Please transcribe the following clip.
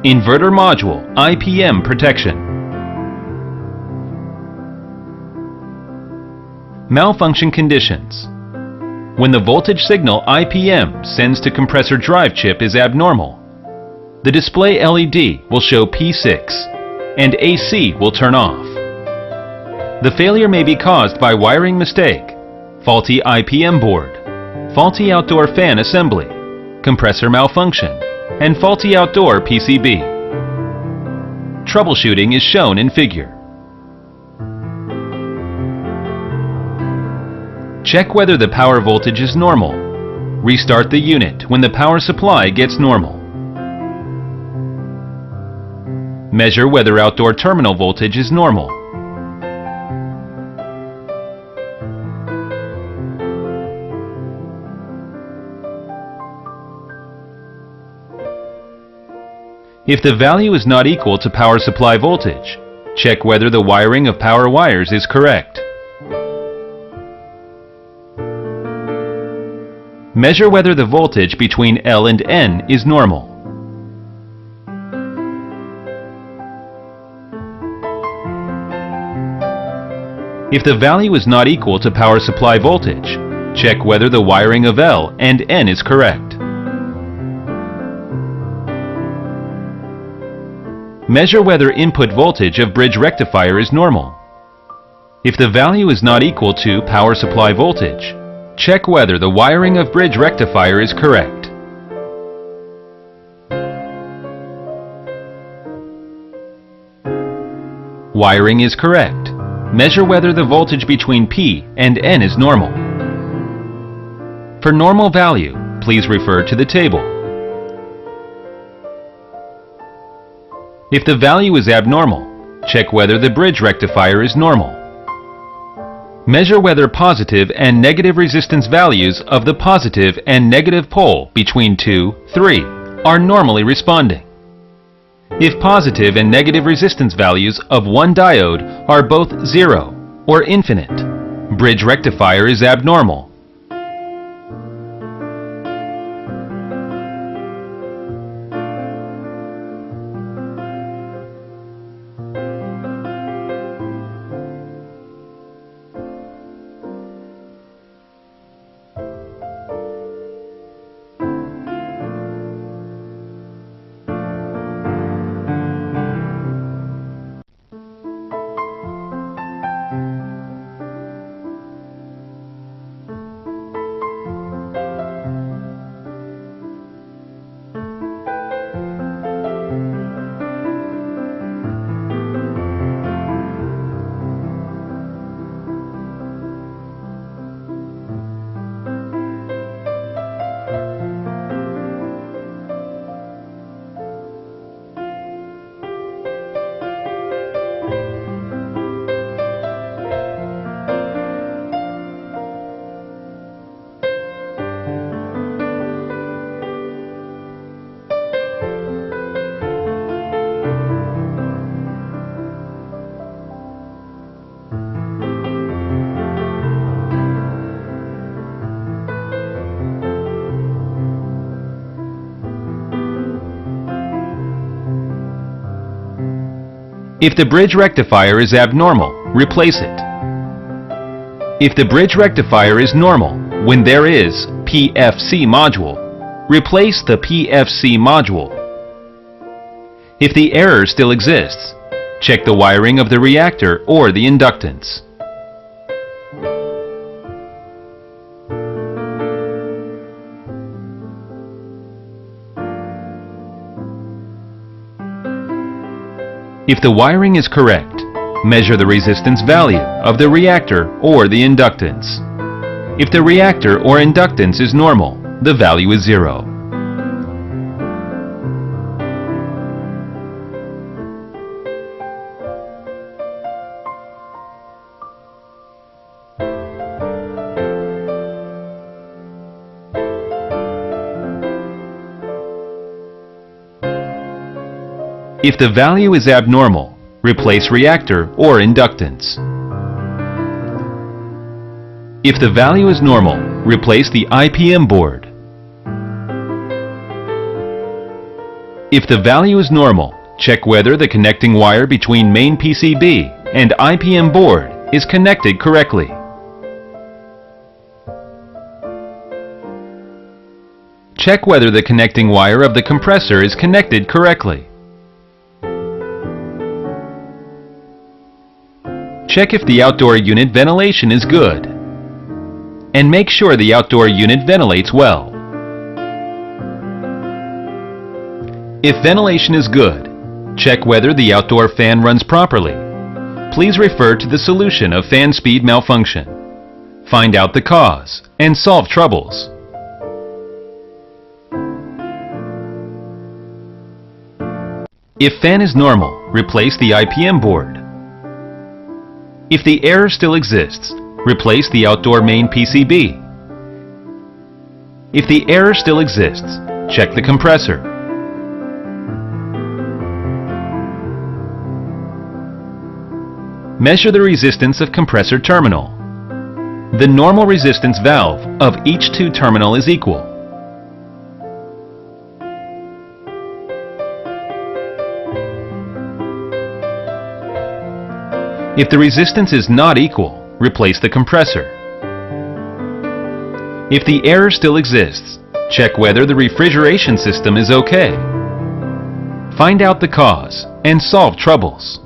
Inverter module IPM protection. Malfunction conditions. When the voltage signal IPM sends to compressor drive chip is abnormal, the display LED will show P6 and AC will turn off. The failure may be caused by wiring mistake, faulty IPM board, faulty outdoor fan assembly, compressor malfunction, and faulty outdoor PCB. Troubleshooting is shown in figure. Check whether the power voltage is normal. Restart the unit when the power supply gets normal. Measure whether outdoor terminal voltage is normal. If the value is not equal to power supply voltage, check whether the wiring of power wires is correct. Measure whether the voltage between L and N is normal. If the value is not equal to power supply voltage, check whether the wiring of L and N is correct. Measure whether input voltage of bridge rectifier is normal. If the value is not equal to power supply voltage, check whether the wiring of bridge rectifier is correct. Wiring is correct. Measure whether the voltage between P and N is normal. For normal value, please refer to the table. If the value is abnormal, check whether the bridge rectifier is normal. Measure whether positive and negative resistance values of the positive and negative pole between 2, 3 are normally responding. If positive and negative resistance values of one diode are both 0 or infinite, bridge rectifier is abnormal. If the bridge rectifier is abnormal, replace it. If the bridge rectifier is normal when there is PFC module, replace the PFC module. If the error still exists, check the wiring of the reactor or the inductance. If the wiring is correct, measure the resistance value of the reactor or the inductance. If the reactor or inductance is normal, the value is 0. If the value is abnormal, replace reactor or inductance. If the value is normal, replace the IPM board. If the value is normal, check whether the connecting wire between main PCB and IPM board is connected correctly. Check whether the connecting wire of the compressor is connected correctly. Check if the outdoor unit ventilation is good. And make sure the outdoor unit ventilates well. If ventilation is good, check whether the outdoor fan runs properly. Please refer to the solution of fan speed malfunction. Find out the cause and solve troubles. If fan is normal, replace the IPM board. If the error still exists, replace the outdoor main PCB. If the error still exists, check the compressor. Measure the resistance of compressor terminal. The normal resistance valve of each two terminal is equal. If the resistance is not equal, replace the compressor. If the error still exists, check whether the refrigeration system is okay. Find out the cause and solve troubles.